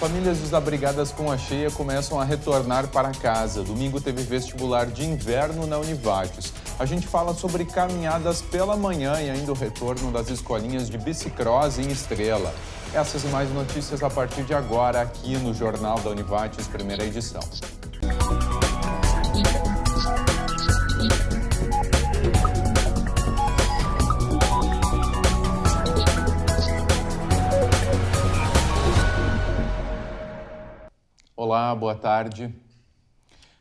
Famílias desabrigadas com a cheia começam a retornar para casa. Domingo teve vestibular de inverno na Univates. A gente fala sobre caminhadas pela manhã e ainda o retorno das escolinhas de bicicross em Estrela. Essas e mais notícias a partir de agora aqui no Jornal da Univates, primeira edição. Olá, boa tarde.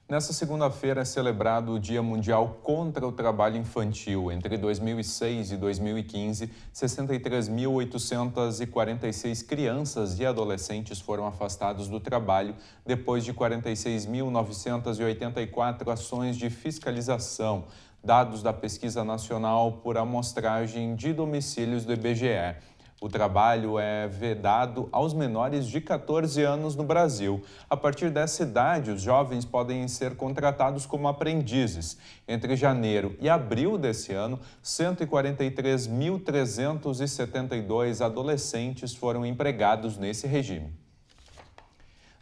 Nessa segunda-feira é celebrado o Dia Mundial contra o Trabalho Infantil. Entre 2006 e 2015, 63.846 crianças e adolescentes foram afastados do trabalho depois de 46.984 ações de fiscalização, dados da Pesquisa Nacional por Amostragem de Domicílios do IBGE. O trabalho é vedado aos menores de 14 anos no Brasil. A partir dessa idade, os jovens podem ser contratados como aprendizes. Entre janeiro e abril desse ano, 143.372 adolescentes foram empregados nesse regime.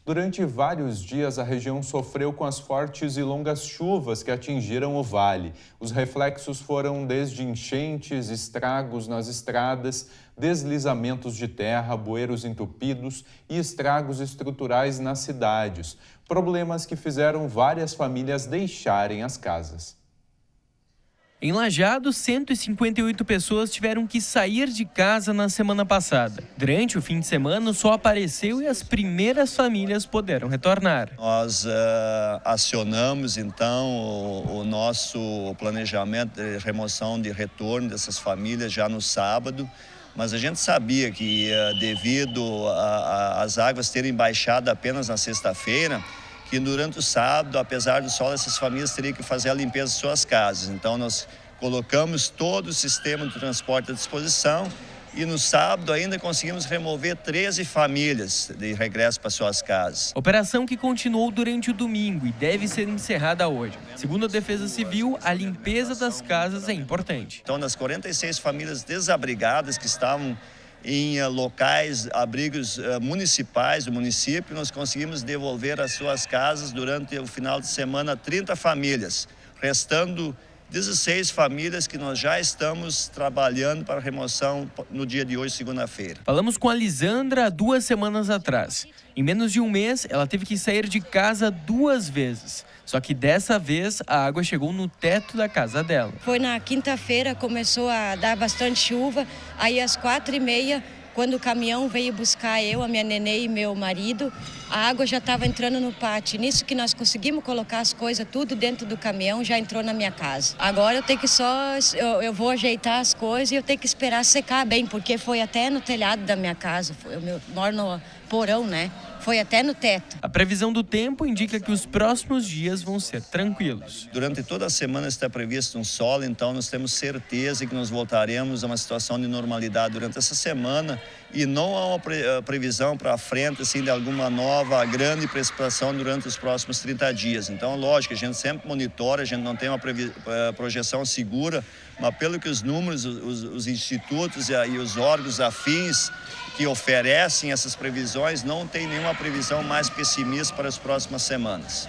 Durante vários dias, a região sofreu com as fortes e longas chuvas que atingiram o vale. Os reflexos foram desde enchentes, estragos nas estradas, deslizamentos de terra, bueiros entupidos e estragos estruturais nas cidades. Problemas que fizeram várias famílias deixarem as casas. Em Lajeado, 158 pessoas tiveram que sair de casa na semana passada. Durante o fim de semana, o sol apareceu e as primeiras famílias puderam retornar. Nós acionamos, então, o nosso planejamento de remoção de retorno dessas famílias já no sábado, mas a gente sabia que, devido às águas terem baixado apenas na sexta-feira, que durante o sábado, apesar do sol, essas famílias teriam que fazer a limpeza de suas casas. Então, nós colocamos todo o sistema de transporte à disposição e no sábado ainda conseguimos remover 13 famílias de regresso para suas casas. Operação que continuou durante o domingo e deve ser encerrada hoje. Segundo a Defesa Civil, a limpeza das casas é importante. Então, das 46 famílias desabrigadas que estavam em locais, abrigos municipais do município, nós conseguimos devolver às suas casas durante o final de semana 30 famílias, restando 16 famílias que nós já estamos trabalhando para remoção no dia de hoje, segunda-feira. Falamos com a Lisandra há 2 semanas atrás. Em menos de um mês, ela teve que sair de casa 2 vezes. Só que dessa vez, a água chegou no teto da casa dela. Foi na quinta-feira, começou a dar bastante chuva. Aí às 4h30, quando o caminhão veio buscar eu, a minha nenê e meu marido, a água já estava entrando no pátio. Nisso que nós conseguimos colocar as coisas tudo dentro do caminhão, já entrou na minha casa. Agora eu tenho que eu vou ajeitar as coisas e eu tenho que esperar secar bem, porque foi até no telhado da minha casa. Eu moro no porão, né? Foi até no teto. A previsão do tempo indica que os próximos dias vão ser tranquilos. Durante toda a semana está previsto um sol, então nós temos certeza que nós voltaremos a uma situação de normalidade durante essa semana e não há uma previsão para frente assim, de alguma nova grande precipitação durante os próximos 30 dias. Então, lógico, a gente sempre monitora, a gente não tem uma projeção segura, mas pelo que os números, os institutos e os órgãos afins que oferecem essas previsões, não tem nenhuma previsão mais pessimista para as próximas semanas.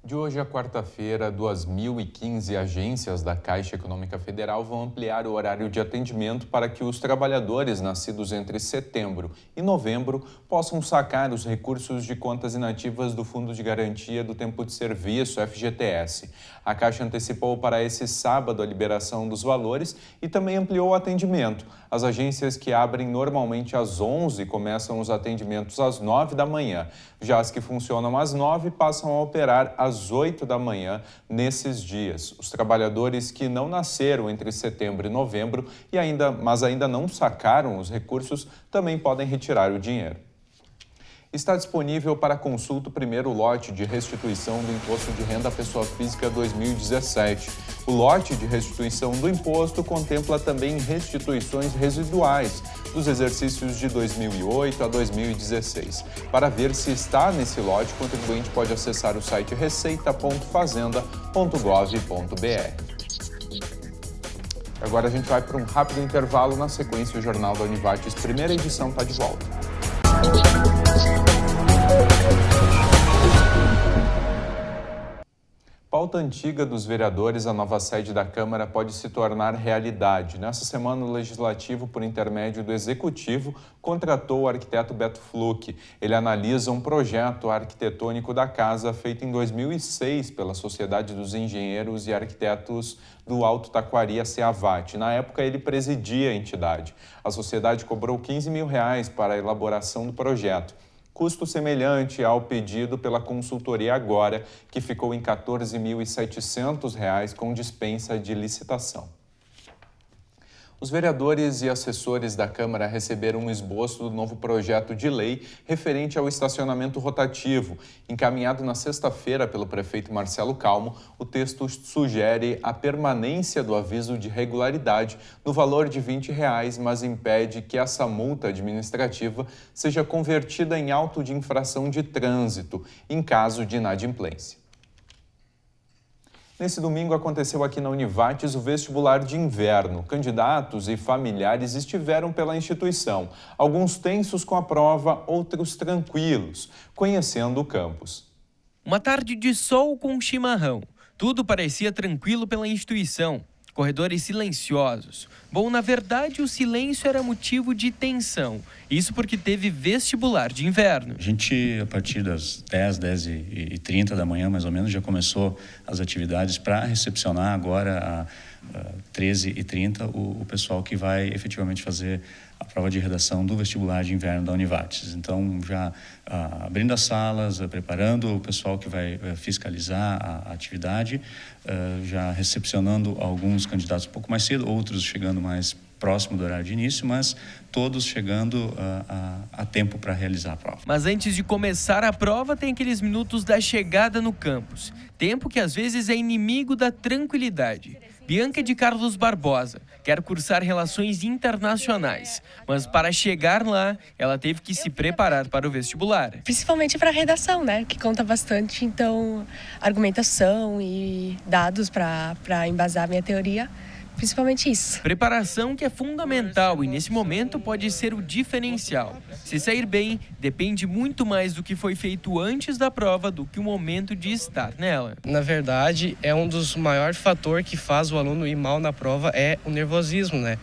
De hoje à quarta-feira, 2.015 agências da Caixa Econômica Federal vão ampliar o horário de atendimento para que os trabalhadores nascidos entre setembro e novembro possam sacar os recursos de contas inativas do Fundo de Garantia do Tempo de Serviço, FGTS. A Caixa antecipou para esse sábado a liberação dos valores e também ampliou o atendimento. As agências que abrem normalmente às 11 começam os atendimentos às 9 da manhã. Já as que funcionam às 9 passam a operar às 8 da manhã nesses dias. Os trabalhadores que não nasceram entre setembro e novembro mas ainda não sacaram os recursos também podem retirar o dinheiro. Está disponível para consulta o primeiro lote de restituição do Imposto de Renda à Pessoa Física 2017. O lote de restituição do imposto contempla também restituições residuais dos exercícios de 2008 a 2016. Para ver se está nesse lote, o contribuinte pode acessar o site receita.fazenda.gov.br. Agora a gente vai para um rápido intervalo. Na sequência, o Jornal da Univates, primeira edição, está de volta. Pauta antiga dos vereadores, a nova sede da Câmara pode se tornar realidade. Nessa semana, o Legislativo, por intermédio do Executivo, contratou o arquiteto Beto Fluck. Ele analisa um projeto arquitetônico da casa feito em 2006 pela Sociedade dos Engenheiros e Arquitetos do Alto Taquari, a SEAVAT. Na época, ele presidia a entidade. A sociedade cobrou R$15 mil para a elaboração do projeto. Custo semelhante ao pedido pela consultoria Agora, que ficou em R$ 14.700 com dispensa de licitação. Os vereadores e assessores da Câmara receberam um esboço do novo projeto de lei referente ao estacionamento rotativo. Encaminhado na sexta-feira pelo prefeito Marcelo Calmo, o texto sugere a permanência do aviso de regularidade no valor de R$20, mas impede que essa multa administrativa seja convertida em auto de infração de trânsito, em caso de inadimplência. Nesse domingo aconteceu aqui na Univates o vestibular de inverno. Candidatos e familiares estiveram pela instituição, alguns tensos com a prova, outros tranquilos, conhecendo o campus. Uma tarde de sol com chimarrão. Tudo parecia tranquilo pela instituição. Corredores silenciosos. Bom, na verdade, o silêncio era motivo de tensão. Isso porque teve vestibular de inverno. A gente, a partir das 10h30 da manhã, mais ou menos, já começou as atividades para recepcionar agora, a 13h30, o pessoal que vai efetivamente fazer a prova de redação do vestibular de inverno da Univates. Então, já abrindo as salas, preparando o pessoal que vai fiscalizar a atividade, já recepcionando alguns candidatos um pouco mais cedo, outros chegando mais próximo do horário de início, mas todos chegando a tempo para realizar a prova. Mas antes de começar a prova, tem aqueles minutos da chegada no campus. Tempo que às vezes é inimigo da tranquilidade. Bianca de Carlos Barbosa quer cursar Relações Internacionais, mas para chegar lá, ela teve que se preparar para o vestibular. Principalmente para a redação, né? Que conta bastante, então, argumentação e dados para embasar a minha teoria. Principalmente isso. Preparação que é fundamental e nesse momento pode ser o diferencial. Se sair bem, depende muito mais do que foi feito antes da prova do que o momento de estar nela. Na verdade, é um dos maiores fatores que faz o aluno ir mal na prova, é o nervosismo, né?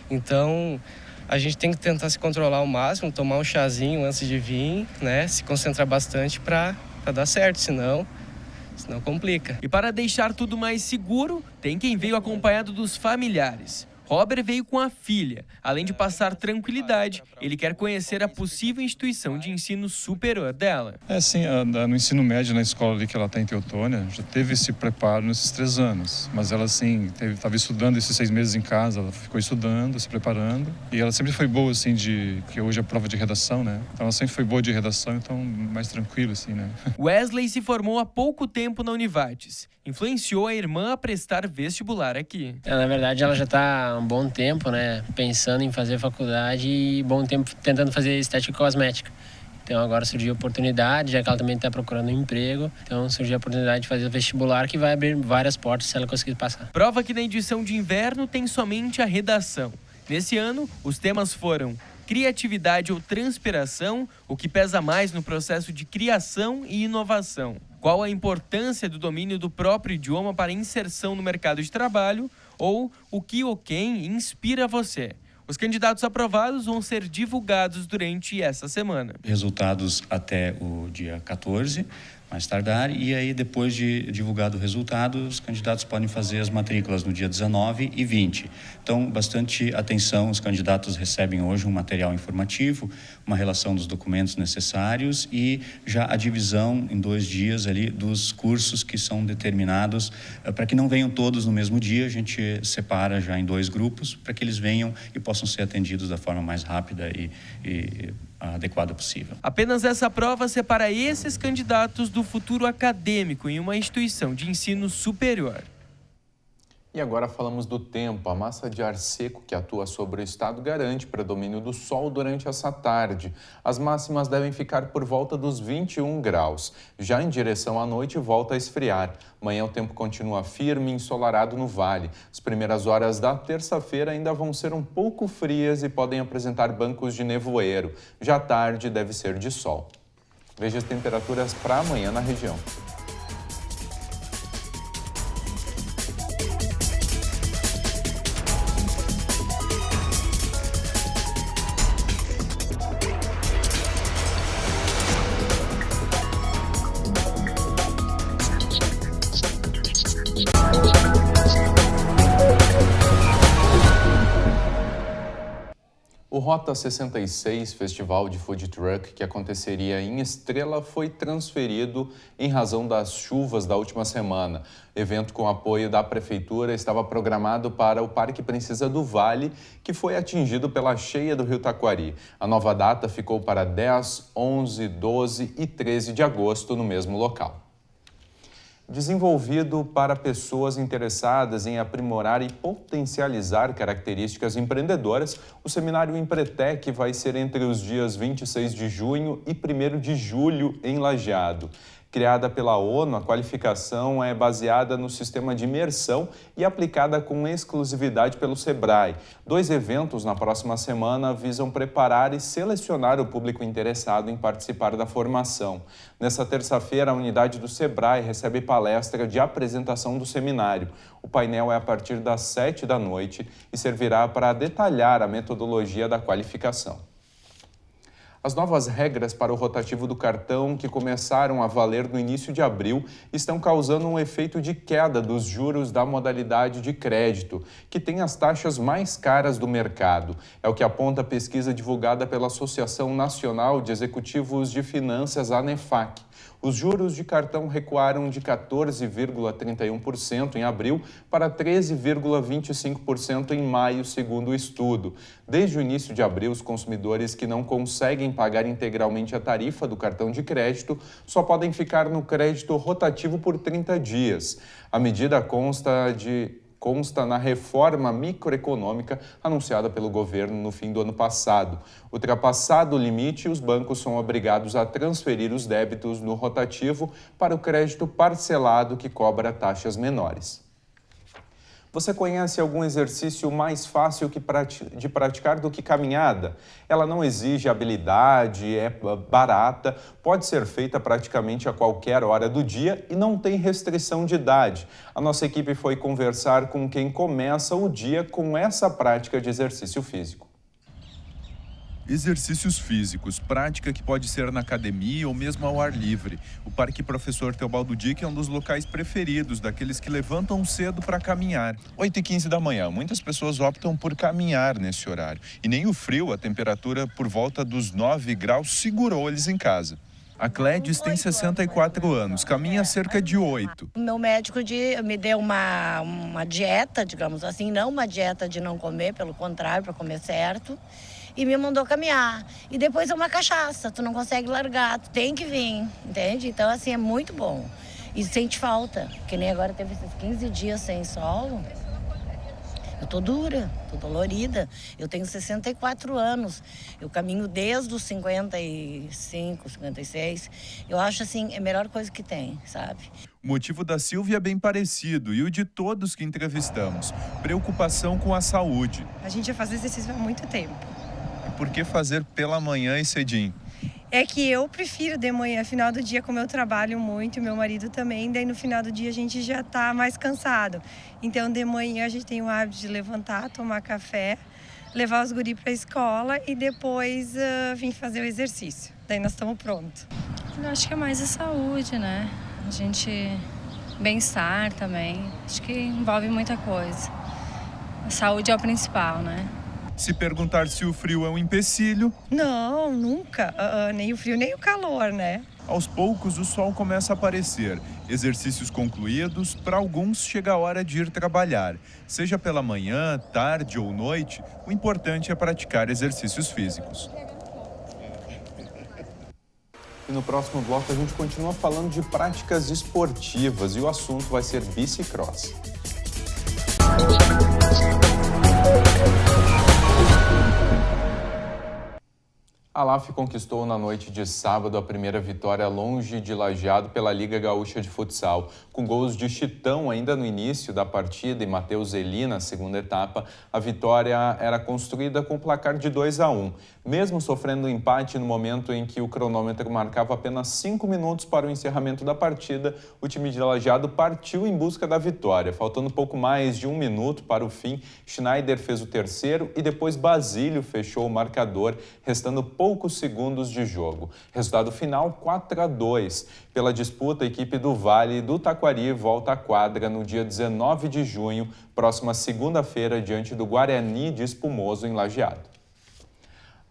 Então, a gente tem que tentar se controlar ao máximo, tomar um chazinho antes de vir, né? Se concentrar bastante para dar certo, senão complica. E para deixar tudo mais seguro, tem quem veio acompanhado dos familiares. Robert veio com a filha. Além de passar tranquilidade, ele quer conhecer a possível instituição de ensino superior dela. Sim, no ensino médio, na escola ali que ela está em Teutônia, já teve esse preparo nesses 3 anos. Mas ela, assim, estava estudando esses 6 meses em casa, ela ficou estudando, se preparando. E ela sempre foi boa, assim, que hoje é a prova de redação, né? Então ela sempre foi boa de redação, então mais tranquilo, assim, né? Wesley se formou há pouco tempo na Univates. Influenciou a irmã a prestar vestibular aqui. Na verdade, ela já está há um bom tempo, né, pensando em fazer faculdade e bom tempo tentando fazer estética e cosmética. Então agora surgiu a oportunidade, já que ela também está procurando um emprego. Então surgiu a oportunidade de fazer o vestibular, que vai abrir várias portas se ela conseguir passar. Prova que na edição de inverno tem somente a redação. Nesse ano, os temas foram criatividade ou transpiração, o que pesa mais no processo de criação e inovação. Qual a importância do domínio do próprio idioma para a inserção no mercado de trabalho ou o que ou quem inspira você. Os candidatos aprovados vão ser divulgados durante essa semana. Resultados até o dia 14, mais tardar, e aí depois de divulgado o resultado, os candidatos podem fazer as matrículas no dia 19 e 20. Então, bastante atenção, os candidatos recebem hoje um material informativo, uma relação dos documentos necessários e já a divisão em 2 dias ali dos cursos que são determinados, para que não venham todos no mesmo dia, a gente separa já em 2 grupos, para que eles venham e possam ser atendidos da forma mais rápida e adequada possível. Apenas essa prova separa esses candidatos do futuro acadêmico em uma instituição de ensino superior. E agora falamos do tempo. A massa de ar seco que atua sobre o estado garante predomínio do sol durante essa tarde. As máximas devem ficar por volta dos 21 graus. Já em direção à noite, volta a esfriar. Amanhã o tempo continua firme e ensolarado no vale. As primeiras horas da terça-feira ainda vão ser um pouco frias e podem apresentar bancos de nevoeiro. Já à tarde deve ser de sol. Veja as temperaturas para amanhã na região. O Rota 66, festival de food truck que aconteceria em Estrela, foi transferido em razão das chuvas da última semana. Evento com apoio da Prefeitura estava programado para o Parque Princesa do Vale, que foi atingido pela cheia do Rio Taquari. A nova data ficou para 10, 11, 12 e 13 de agosto no mesmo local. Desenvolvido para pessoas interessadas em aprimorar e potencializar características empreendedoras, o Seminário Empretec vai ser entre os dias 26 de junho e 1º de julho em Lajeado. Criada pela ONU, a qualificação é baseada no sistema de imersão e aplicada com exclusividade pelo Sebrae. 2 eventos na próxima semana visam preparar e selecionar o público interessado em participar da formação. Nessa terça-feira, a unidade do Sebrae recebe palestra de apresentação do seminário. O painel é a partir das 7 da noite e servirá para detalhar a metodologia da qualificação. As novas regras para o rotativo do cartão, que começaram a valer no início de abril, estão causando um efeito de queda dos juros da modalidade de crédito, que tem as taxas mais caras do mercado. É o que aponta a pesquisa divulgada pela Associação Nacional de Executivos de Finanças, ANEFAC. Os juros de cartão recuaram de 14,31% em abril para 13,25% em maio, segundo o estudo. Desde o início de abril, os consumidores que não conseguem pagar integralmente a tarifa do cartão de crédito só podem ficar no crédito rotativo por 30 dias. A medida consta na reforma microeconômica anunciada pelo governo no fim do ano passado. Ultrapassado o limite, os bancos são obrigados a transferir os débitos no rotativo para o crédito parcelado, que cobra taxas menores. Você conhece algum exercício mais fácil de praticar do que caminhada? Ela não exige habilidade, é barata, pode ser feita praticamente a qualquer hora do dia e não tem restrição de idade. A nossa equipe foi conversar com quem começa o dia com essa prática de exercício físico. Exercícios físicos, prática que pode ser na academia ou mesmo ao ar livre. O Parque Professor Teobaldo Dick é um dos locais preferidos daqueles que levantam cedo para caminhar. 8h15 da manhã, muitas pessoas optam por caminhar nesse horário. E nem o frio, a temperatura por volta dos 9 graus, segurou eles em casa. A Clédice tem 64 anos, caminha cerca de 8. O meu médico me deu uma dieta, digamos assim, não uma dieta de não comer, pelo contrário, para comer certo. E me mandou caminhar. E depois é uma cachaça, tu não consegue largar, tu tem que vir, entende? Então, assim, é muito bom. E sente falta, que nem agora teve esses 15 dias sem sol. Eu tô dura, tô dolorida. Eu tenho 64 anos. Eu caminho desde os 55, 56. Eu acho, assim, é a melhor coisa que tem, sabe? O motivo da Silvia é bem parecido e o de todos que entrevistamos. Preocupação com a saúde. A gente já faz exercício há muito tempo. Por que fazer pela manhã e cedinho? É que eu prefiro de manhã, final do dia, como eu trabalho muito, e meu marido também, daí no final do dia a gente já tá mais cansado. Então de manhã a gente tem o hábito de levantar, tomar café, levar os guri para a escola e depois vir fazer o exercício. Daí nós estamos prontos. Eu acho que é mais a saúde, né? A gente... bem-estar também. Acho que envolve muita coisa. A saúde é o principal, né? Se perguntar se o frio é um empecilho... Não, nunca. Nem o frio, nem o calor, né? Aos poucos, o sol começa a aparecer. Exercícios concluídos, para alguns chega a hora de ir trabalhar. Seja pela manhã, tarde ou noite, o importante é praticar exercícios físicos. E no próximo bloco a gente continua falando de práticas esportivas e o assunto vai ser bicicross. A LAF conquistou na noite de sábado a primeira vitória longe de Lajeado pela Liga Gaúcha de Futsal. Com gols de Chitão ainda no início da partida e Matheus Eli na segunda etapa, a vitória era construída com placar de 2-1. Mesmo sofrendo um empate no momento em que o cronômetro marcava apenas 5 minutos para o encerramento da partida, o time de Lajeado partiu em busca da vitória. Faltando pouco mais de 1 minuto para o fim, Schneider fez o terceiro e depois Basílio fechou o marcador, restando poucos segundos de jogo. Resultado final 4-2. Pela disputa, a equipe do Vale do Taquari volta à quadra no dia 19 de junho, próxima segunda-feira, diante do Guarani de Espumoso, em Lajeado.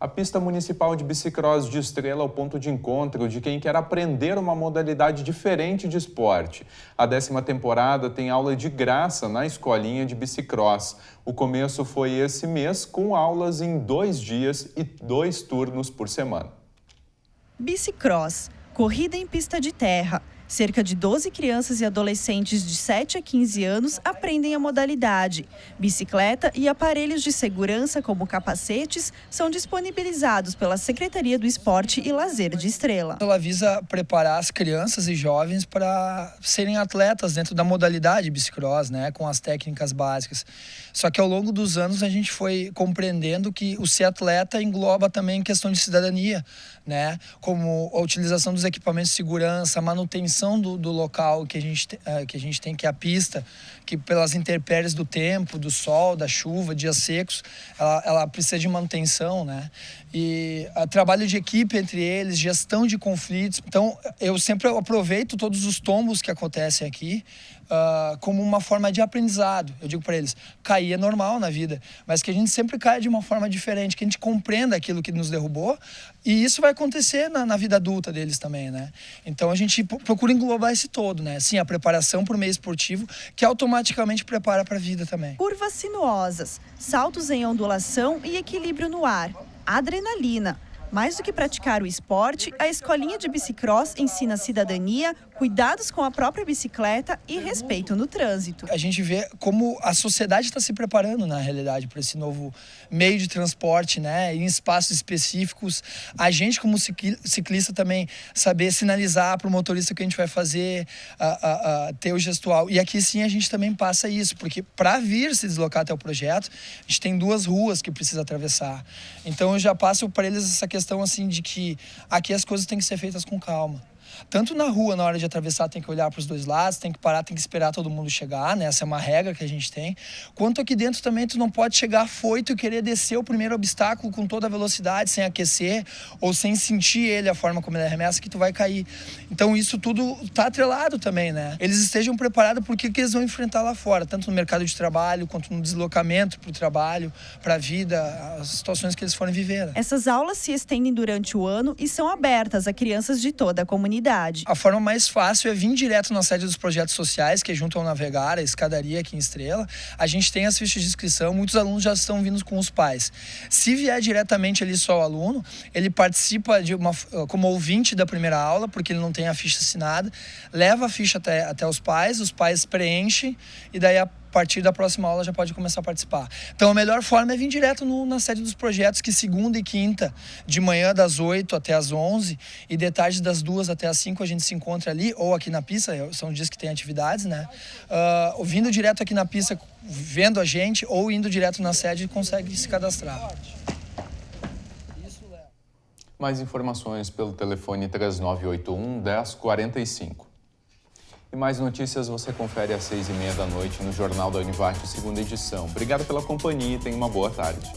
A pista municipal de bicicross de Estrela é o ponto de encontro de quem quer aprender uma modalidade diferente de esporte. A 10ª temporada tem aula de graça na escolinha de bicicross. O começo foi esse mês, com aulas em 2 dias e 2 turnos por semana. Bicicross, corrida em pista de terra. Cerca de 12 crianças e adolescentes de 7 a 15 anos aprendem a modalidade. Bicicleta e aparelhos de segurança, como capacetes, são disponibilizados pela Secretaria do Esporte e Lazer de Estrela. Ela visa preparar as crianças e jovens para serem atletas dentro da modalidade bicicross, né, com as técnicas básicas. Só que ao longo dos anos a gente foi compreendendo que o ser atleta engloba também questão de cidadania, né, como a utilização dos equipamentos de segurança, a manutenção do local que a gente tem, que é a pista, que pelas intempéries do tempo, do sol, da chuva, dias secos, ela precisa de manutenção, né? E trabalho de equipe entre eles, gestão de conflitos. Então, eu sempre aproveito todos os tombos que acontecem aqui como uma forma de aprendizado. Eu digo para eles, cair é normal na vida, mas que a gente sempre caia de uma forma diferente, que a gente compreenda aquilo que nos derrubou, e isso vai acontecer na vida adulta deles também, né? Então a gente procura englobar esse todo, né? Sim, a preparação para o meio esportivo, que automaticamente prepara para a vida também. Curvas sinuosas, saltos em ondulação e equilíbrio no ar, adrenalina. Mais do que praticar o esporte, a escolinha de bicicross ensina cidadania, cuidados com a própria bicicleta e respeito no trânsito. A gente vê como a sociedade está se preparando, na realidade, para esse novo meio de transporte, né? Em espaços específicos. A gente, como ciclista, também saber sinalizar para o motorista o que a gente vai fazer, ter o gestual. E aqui sim a gente também passa isso, porque para vir se deslocar até o projeto, a gente tem 2 ruas que precisa atravessar. Então eu já passo para eles essa questão assim de que aqui as coisas têm que ser feitas com calma. Tanto na rua, na hora de atravessar, tem que olhar para os 2 lados, tem que parar, tem que esperar todo mundo chegar, né? Essa é uma regra que a gente tem. Quanto aqui dentro também, tu não pode chegar afoito e querer descer o primeiro obstáculo com toda a velocidade, sem aquecer, ou sem sentir ele, a forma como ele arremessa, que tu vai cair. Então isso tudo tá atrelado também, né? Eles estejam preparados porque que eles vão enfrentar lá fora, tanto no mercado de trabalho, quanto no deslocamento para o trabalho, para a vida, as situações que eles forem viver. Né? Essas aulas se estendem durante o ano e são abertas a crianças de toda a comunidade. A forma mais fácil é vir direto na sede dos projetos sociais, que é junto ao Navegar, a escadaria aqui em Estrela. A gente tem as fichas de inscrição, muitos alunos já estão vindo com os pais. Se vier diretamente ali só o aluno, ele participa como ouvinte da primeira aula, porque ele não tem a ficha assinada, leva a ficha até os pais preenchem e daí a partir da próxima aula já pode começar a participar. Então a melhor forma é vir direto na sede dos projetos, que segunda e quinta, de manhã das 8 até as 11 e de tarde das 2 até as 5 a gente se encontra ali, ou aqui na pista, são dias que tem atividades, né? Vindo direto aqui na pista, vendo a gente, ou indo direto na sede, consegue se cadastrar. Mais informações pelo telefone 3981-1045. E mais notícias você confere às 6h30 da noite no Jornal da Univarte, segunda edição. Obrigado pela companhia e tenha uma boa tarde.